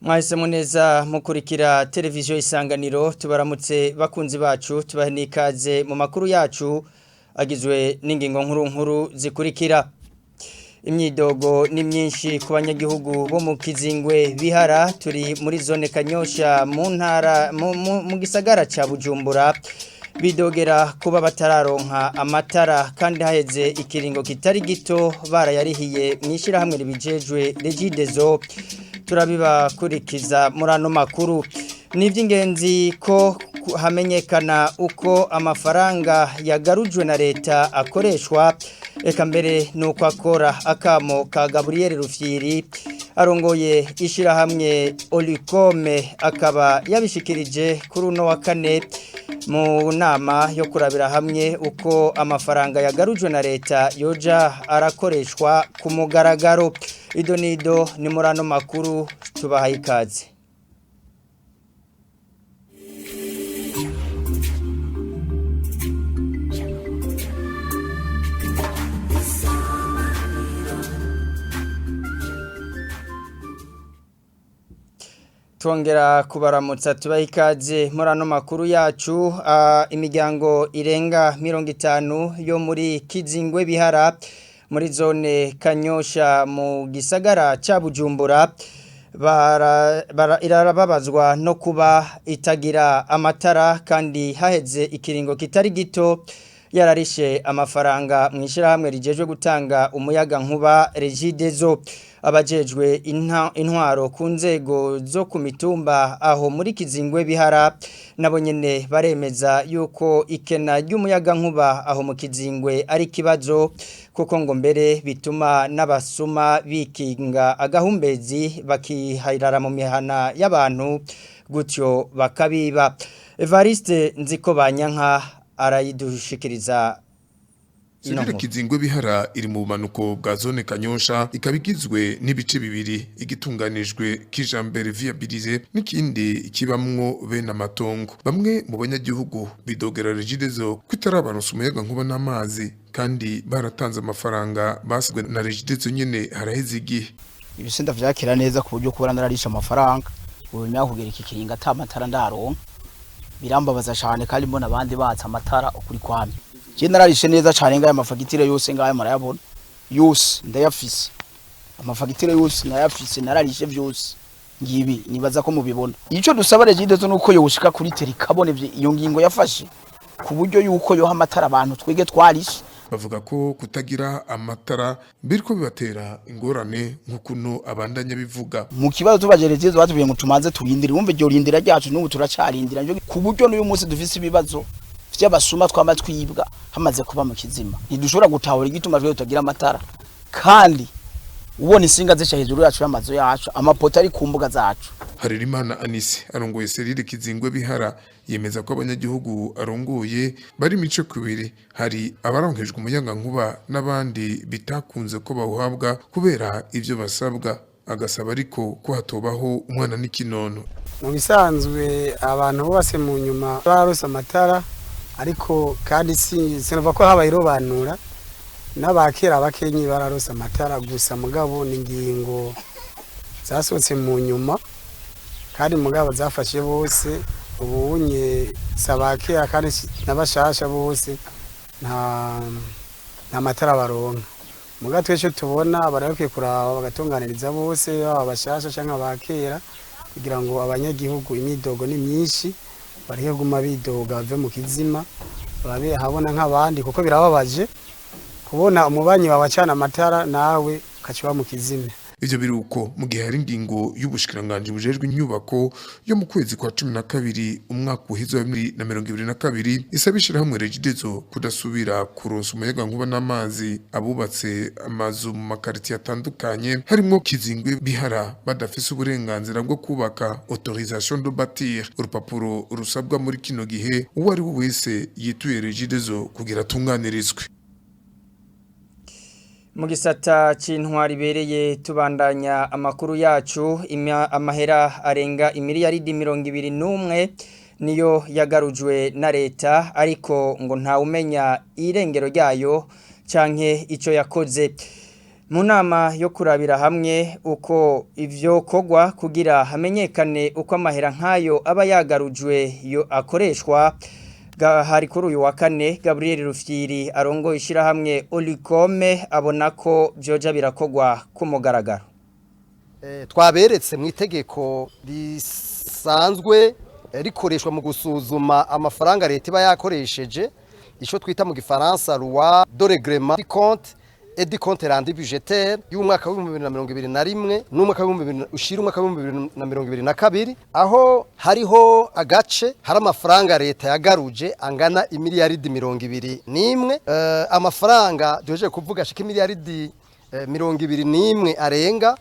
Mwahisemo neza mukurikira televiziyo isanganiro tubaramutse bakunzi bacu tubahe n'ikaze mu makuru yacu agizwe n'ingingo nkuru zikurikira. Imyidogo ni myinshi ku banyagihugu bo mu Kizingwe Bihara turi muri zone Kanyosha mu ntara mu gisagara ca Bujumbura bidogera kuba batararonka amatara kandi haheze ikiringo kitari gito barayarihiye mwishira hamwe ribijejwe Regideso turabibakurikiza muri ano makuru. Ni iby'ingenzi ko hamenyekana uko amafaranga yagarujwe na leta akoreshwa, eka mbere nuko akora. Akamo ka Gabriel Rufyiri arongoye ishirahamwe Olicome akaba yabishikirije kuri uno wa kane mu nama yo kurabira hamwe uko amafaranga yagarujwe na leta yoja arakoreshwa ku mugaragaro. Idonido ni muri ano makuru tubahaye ikaze. Tuongera kubaramutsa tubaha ikaze muri ano makuru yacu. Imiryango irenga 50 yo muri Kizingwe Bihara muri zone Kanyosha mu gisagara ca Bujumbura irarababazwa no kuba itagira amatara kandi haheze ikiringo kitari gito yararishe amafaranga mwishirahamwe rijejwe gutanga umuyaga nkuba Regideso. Abajejwe intwaro ku nzego zo ku mitumba aho muri Kizingwe Bihara nabo nyene baremeza yuko ikena ry'umuyaga nkuba aho mu Kizingwe ari kibazo kuko ngo mbere bituma n'abasuma bikinga agahumbezi bakihayirara mu mihana y'abantu gutyo bakabiba. Evariste Nzikobanyanka arayidushikiriza. Zone Kizingwe Bihara iri mu bumanuko bwa zone Kanyosha ikabigizwe n'ibice bibiri, igitunganijwe kijambere viabilize n'ikindi kibamwo bene amatongo. Bamwe mu banyagihugu bidogera Regideso kwitarabaronsa umuyaga nkuba n'amazi kandi baratanze amafaranga basizwe na Regideso nyene haraheze igihe. Ibisenda vyakira neza ku buryo kubona nararisha amafaranga ubumya kugera iki kiringa ata matara ndaronka birambabaza cyane kandi mbona abandi batsa amatara ukuri kwami. Nararishe neza cyane ngaye amafagitire yose ngaye marayabona yose ndayafise, amafagitire yose ndayafise nararishe byose ngibi nibaza ko mubibona. Ico dusaba Regideso nuko yoshika kuri teri kabone iyo ngingo yafashe ku buryo yuko yo amatara abantu twege twarishe. Bavuga ko kutagira amatara biriko bibatera ingorane nkukuno abandanya bivuga. Mu kibazo tubajerejezo batubiye ngo tumanze turindire wumve ryo rindira ryacu n'ubu turacarindira ku buryo n'uyu munsi dufise ibibazo by'abasuma twama twibwa hamaze kuba mu kizima. Ntidushobora gutahura igituma ryo tutagira amatara kandi ubona insinga zisha hejuru yacu y'amazo yacu amapoto ari ku mbuga zacu. Harerimana Anise arongoye serire Kizingwe Bihara yemeza ko abanyagihugu arongoye bari mico kubiri, hari abaronkejwe umuyaga nkuba n'abandi bitakunze ko bawuhabwa kubera ivyo basabwa, agasaba ariko ko hatobaho umwana n'ikinono. Mu bisanzwe abantu bose mu nyuma barose amatara ariko kandi sinova ko habaye robanura n'abakera abakenyi bararose amatara gusa mugabo n'ingingo zasohotse mu nyuma kandi mugabo zafashe bose ubunye sabakera kandi n'abashasha bose nta matara baronka. Muga twese tubona barayoke kuraba bagatunganiriza bose abashasha canke abakera kugira ngo abanyagihugu imidogo ni myinshi barihe guma bidoga bave mu kizima babe habona nk'abandi kuko birababaje kubona umubanyi wabacana amatara nawe kaciba mu kizime. Ivyo biruko mu gihe hari ingingo y'ubushikiranganje bujejwe inyubako yo mu kwezi kwa 12 umwaka uhizo wa 2022 isabishira hamwe Regideso kudasubira kuronsa umuyaga nkuba n'amazi abubatse amazu mu makariti atandukanye harimo Kizingwe Bihara badafise uburenganzira bwo kubaka autorisation de bâtir. Urupapuro rusabwa muri kino gihe uwo ari wese yituye Regideso kugira tunganirizwe. Mu gisata c'intwari bereye tubandanya amakuru yacu. Amahera arenga imiliyaridi 21 niyo yagarujwe na leta ariko ngo nta umenya irengero ryayo canke ico yakoze. mu nama yo kurabira hamwe uko ivyo kogwa kugira hamenyekane uko amahera nkayo aba yagarujwe yo akoreshwa hari kuri uyu wa kane Gabriel Rufyiri arongo ishira hamwe Olicome abona ko byoja birakogwa ku mugaragaro. Twaberetse mu itegeko risanzwe rikoreshwa mu gusuzuma amafaranga leta iba yakoresheje ico twita mu gifaransa loi de règlement du compte et du compte rendu budgétaire y'umwaka wa 2021 n'umwaka wa 2022 aho hariho agace hari amafaranga leta yagaruje angana imiliyaridi 21 amafaranga duheje kuvuga shika imiliyaridi 21 arenga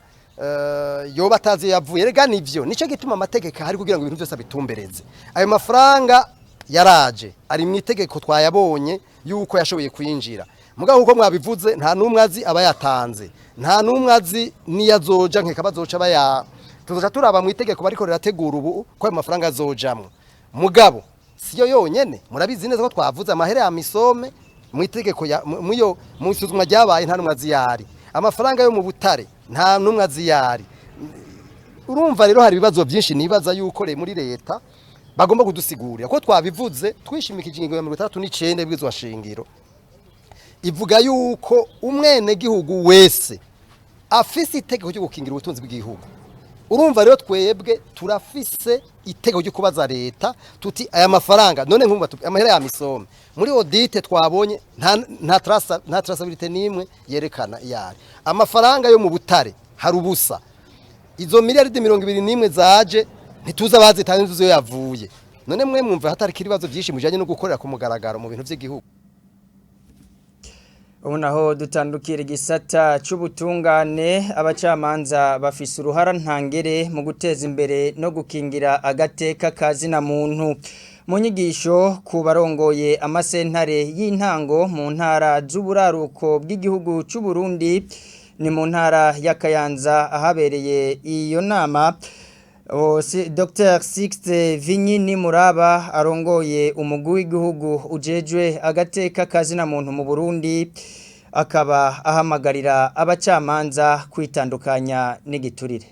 yoba atazi yavuye rega nivyo nico gituma amategeko hari kugira ngo ibintu byose bitumbereze ayo mafaranga yaraje ari mu itegeko twayabonye yuko yashoboye kwinjira mugabo uko mwabivuze nta numwe azi aba yatanze nta numwe azi niyazoja nkeka bazoca baya tuzoca turaba mu itegeko bariko rirategura ubu ko ayo mafaranga azojamwe mugabo siyo yonyene murabizi neza ko twavuze amahere ya misome mu itegeko muyo mu isuzumwa ryabaye nta numwe azi yari amafaranga yo mu butare nta numwe azi yari urumva rero hari ibibazo byinshi nibaza yuko muri leta bagomba kudusigurira ko twabivuze twishimikije ingingo ya 39 bwizwa shingiro ivuga yuko umwene gihugu wese afise itegeko cyo gukingira ubutunzi bw'igihugu urumva rero twebwe turafise itegeko cyo kubaza leta tuti aya mafaranga none nkumva amahera ya misome muri audit twabonye nta traceability nimwe yerekana yari amafaranga yo mu butare hari ubusa izo miliyaridi 21 zaje ntituza bazitanze zo yavuye none mwe mwumva hatari kiribazo byinshi mujanye no gukorera ku mugaragaro mu bintu by'igihugu. Ubunaho dutandukira igisata c'ubutungane abacamanza bafise uruhara ntangere mu guteza imbere no gukingira agateka kazina muntu mu nyigisho ku barongoye amasentare y'intango mu ntara z'uburaruko bw'igihugu c'u Burundi ni mu ntara ya Kayanza ahabereye iyo nama Dr. Sixte Vinyini Muraba arongoye umugwi w'igihugu ujejwe agateka kazina muntu mu Burundi akaba ahamagarira abacamanza kwitandukanya n'igiturire.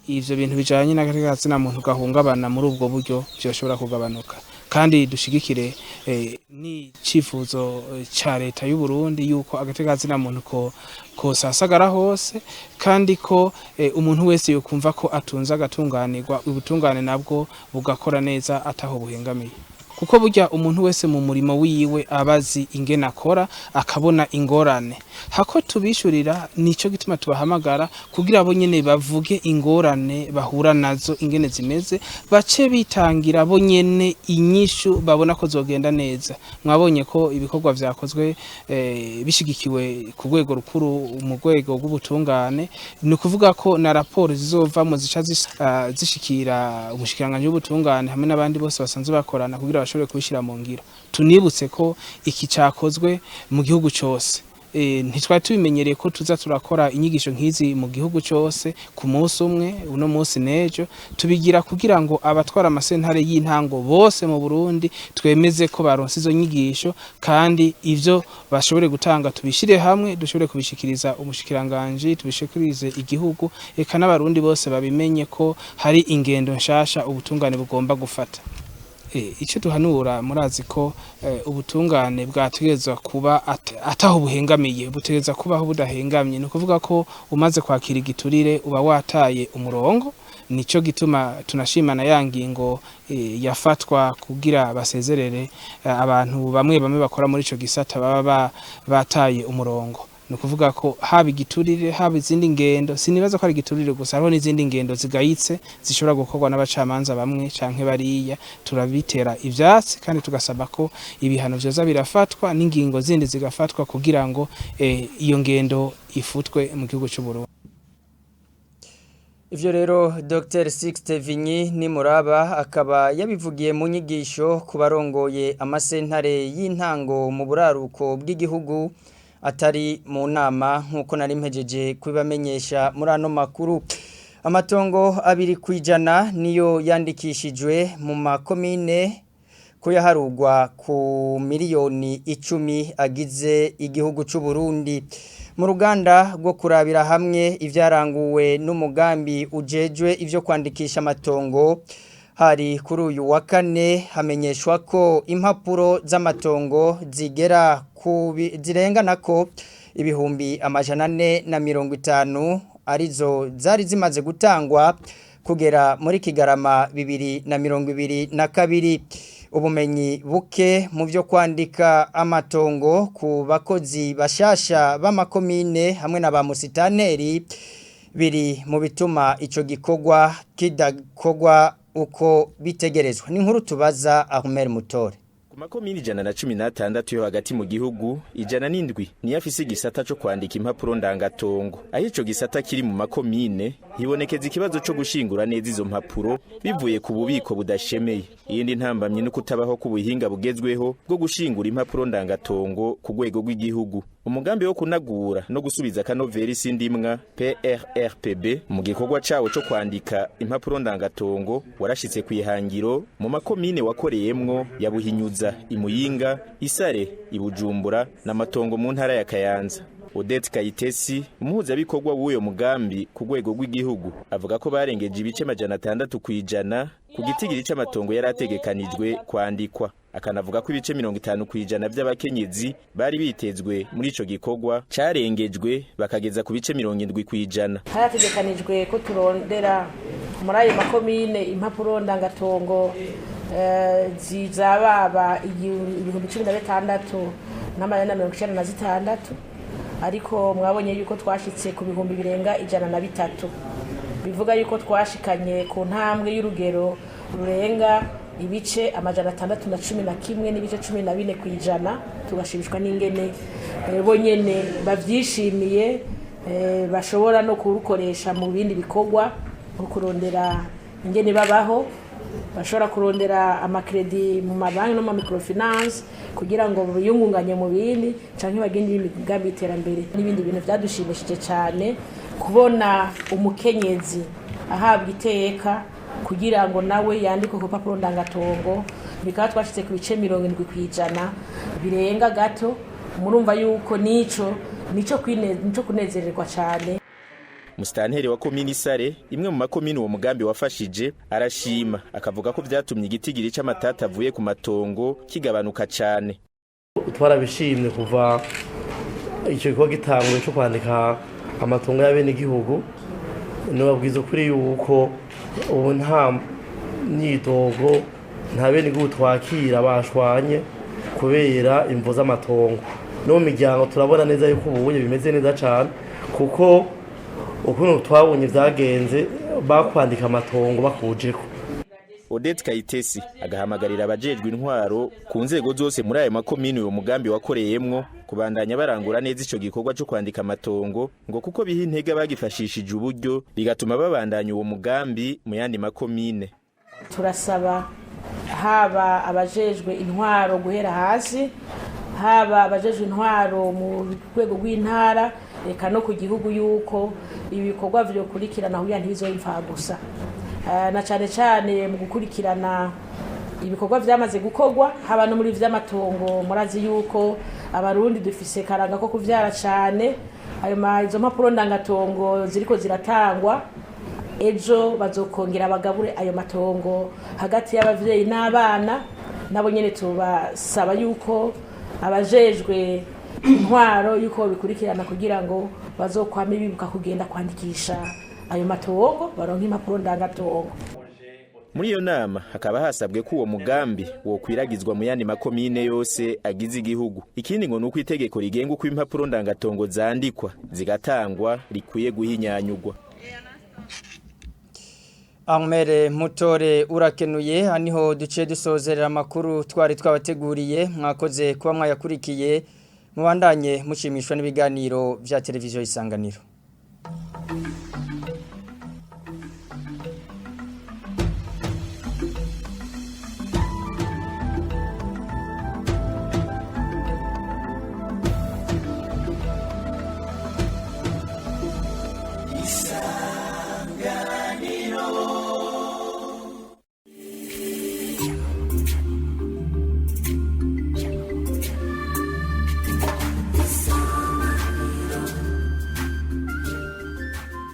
Ivyo bintu bijanye n'agateka kazina muntu gahungabana muri ubwo buryo byoshobora kugabanuka kandi dushigikire ni cifuzo ca leta y'u Burundi yuko agateka kazina muntu ko sasagara hose kandi ko umuntu wese yokumva ko atunza agatunganirwa ubutungane nabwo bugakora neza ataho buhengamiye kuko burya umuntu wese mu murimo wiwe abazi ingene akora akabona ingorane hako tubishurira nico gituma tubahamagara kugira abo nyene bavuge ingorane bahura nazo ingene zimeze bace bitangira abo nyene inyishu babona ko zogenda neza mwabonye ko ibikorwa vyakozwe bishigikiwe ku rwego rukuru mu rwego rw'ubutungane ni kuvuga ko na raporo zizova mu zica zishikira umushikiranganje w'ubutungane hamwe n'abandi bose basanzwe bakorana kugira bashobore kubishira mu ngiro tunibutse ko iki cakozwe mu gihugu cyose ntitwari tubimenyereye ko tuza turakora inyigisho nk'izi mu gihugu cyose ku munsi umwe uno munsi nejo tubigira kugira ngo abatwara amasentare y'intango bose mu Burundi twemeze ko baronse izo nyigisho kandi ivyo bashobore gutanga tubishire hamwe dushobore kubishikiriza umushikiranganje tubishikirize igihugu eka n'abarundi bose babimenye ko hari ingendo nshasha ubutungane bugomba gufata. Icyo duhanura murazi ko ubutungane bwategezwa kuba ataho buhengamiye butegeza kubaho budahengamye no kuvuga ko umaze kwakira igiturire uba wataye umurongo nico gituma tunashimana yangingo yafatwa kugira basezerere abantu bamwe bakora muri ico gisata baba bataye umurongo no kuvuga ko haba igiturire haba izindi ngendo sinibaza ko ari igiturire gusa hariho n'izindi ngendo zigayitse zishobora gukorwa n'abacamanza bamwe canke bariya turabitera ivyatsi kandi tugasaba ko ibihano vyoza birafatwa n'ingingo zindi zigafatwa kugira ngo iyo ngendo ifutwe mu gihugu cy'u Burundi. Ivyo rero Dr. Sixte Vinyini Muraba akaba yabivugiye mu nyigisho ku barongoye amasentare y'intango mu buraruko bw'igihugu atari mu nama nkuko nari mpejeje kubamenyesha muri ano makuru amatongo 2% niyo yandikishijwe mu makomine ko yaharugwa ku miliyoni 10 agize igihugu cy'u Burundi mu ruganda rwo kurabira hamwe ivyaranguwe n'umugambi ujejwe ivyo kwandikisha amatongo hari kuri uyu wa kane hamenyeshwa ko impapuro z'amatongo zirengana ko ibihumbi 450 arizo zari zimaze gutangwa kugera muri Kigarama 2022 ubumenyi buke mu byo kwandika amatongo ku bakozi bashasha b'amakomine hamwe na ba musitaneri biri mu bituma ico gikorwa kidakogwa uko bitegerezwa ni nkuru tubaza Ahmed Mutore ku makomini 116 yo hagati mu gihugu 107 ni afise igisata cyo kwandika impapuro ndangatongo aho ico gisata kiri mu makomine hibonekeza ikibazo cyo gushingura neza izo mpapuro bivuye ku bubiko budashemeye iyindi ntambamye no kutabaho ku buhinga bugezweho bwo gushingura impapuro ndangatongo ku rwego rw'igihugu umugambi wo kunagura no gusubiza kanoveri sindimwa PRRPB mu gikorwa cawo cyo kwandika impapuro ndangatongo warashitse kwihangiro mu makomine wakoreyemwo ya Buhinyuza Imuyinga Isare Ibujumbura na matongo mu ntara ya Kayanza Odette Kayitesi umuhuza bikorwa w'uyo mugambi ku rwego rw'igihugu avuga ko barengeje ibice 600 kwijana ku gitigiri c'amatongo yarategekanijwe kwandikwa akanavuga ko ibice 50 kwijana by'abakenyezi bari bitezwe muri ico gikorwa carengejwe bakageza ku bice 70 kwijana harategekanijwe ko turondera muri ayo makomine impapuro ndangatongo zizababa 16,996 ariko mwabonye yuko twashitse ku bihumbi birenga 103 bivuga yuko twashikanye ku ntambwe y'urugero rurenga ibice 611 n'ibice 14 kwijana tugashibishwa n'ingene bonyene bavyishimiye bashobora no kurukoresha mu bindi bikorwa kurondera ingene babaho bashobora kurondera amakredi mu mabanki no mu microfinance kugira ngo biyungunganye mu bindi canke bagende imigambi iterambere n'ibindi bintu byadushimishije cyane kubona umukenyezi ahabwa iteka kugira ngo nawe yandike ku papuro ndangatongo bikaba twashitse ku bice 70 kwijana birenga gato murumva yuko nico kunezererwa cyane Musitanteri wa komini Sare imwe mu makomini uwo mugambi wafashije arashima akavuga ko byatumye igitigiri c'amatata avuye ku matongo kigabanuka cyane twarabishimye kuva icyo gikorwa gitangwe cyo kwandika amatongo y'abene igihugu nubabwiza kuri yuko ubu nta myidogo nta bene igihugu twakira bashwanye kubera imvo z'amatongo no mu miryango turabona neza yuko ubu bimeze neza cyane kuko ukuntu twabonye byagenze bakwandika amatongo bakujeko Odette Kayitesi agahamagarira abajejwe intwaro ku nzego zose muri ayo makomini uwo mugambi wakoreyemwo kubandanya barangura neza ico gikorwa cyo kwandika amatongo ngo kuko biha intege bagifashishije uburyo bigatuma babandanya uwo mugambi mu yandi makomine turasaba haba abajejwe intwaro guhera hasi haba abajejwe intwaro mu rwego rw'intara reka no ku gihugu yuko ibikorwa byo kurikirana huya ntibizoyimfa gusa na cyane cyane mu gukurikirana ibikorwa byamaze gukorwa haba no muri vy'amatongo murazi yuko abarundi dufise karanga ko kuvyara cyane ayo izo mpapuro ndangatongo ziriko ziratangwa ejo bazokongera abagabure ayo matongo hagati y'abavyeyi n'abana nabo nyene tubasaba yuko abajejwe intwaro yuko bikurikirana kugira ngo bazokwame bibuka kugenda kwandikisha ayo matongo baronka impapuro ndangatongo muri iyo nama hakaba hasabwe ko uwo mugambi wo kwiragizwa mu yandi makomine yose agize igihugu ikindi ngo nuko itegeko rigenga uko impapuro ndangatongo zandikwa zigatangwa rikwiye guhinyanyugwa Ahmed Mutore urakenuye haniho duce dusozerera amakuru twari twabateguriye mwakoze kuba mwayakurikiye mubandanye mushimishwa n'ibiganiro vya televiziyo Isanganiro.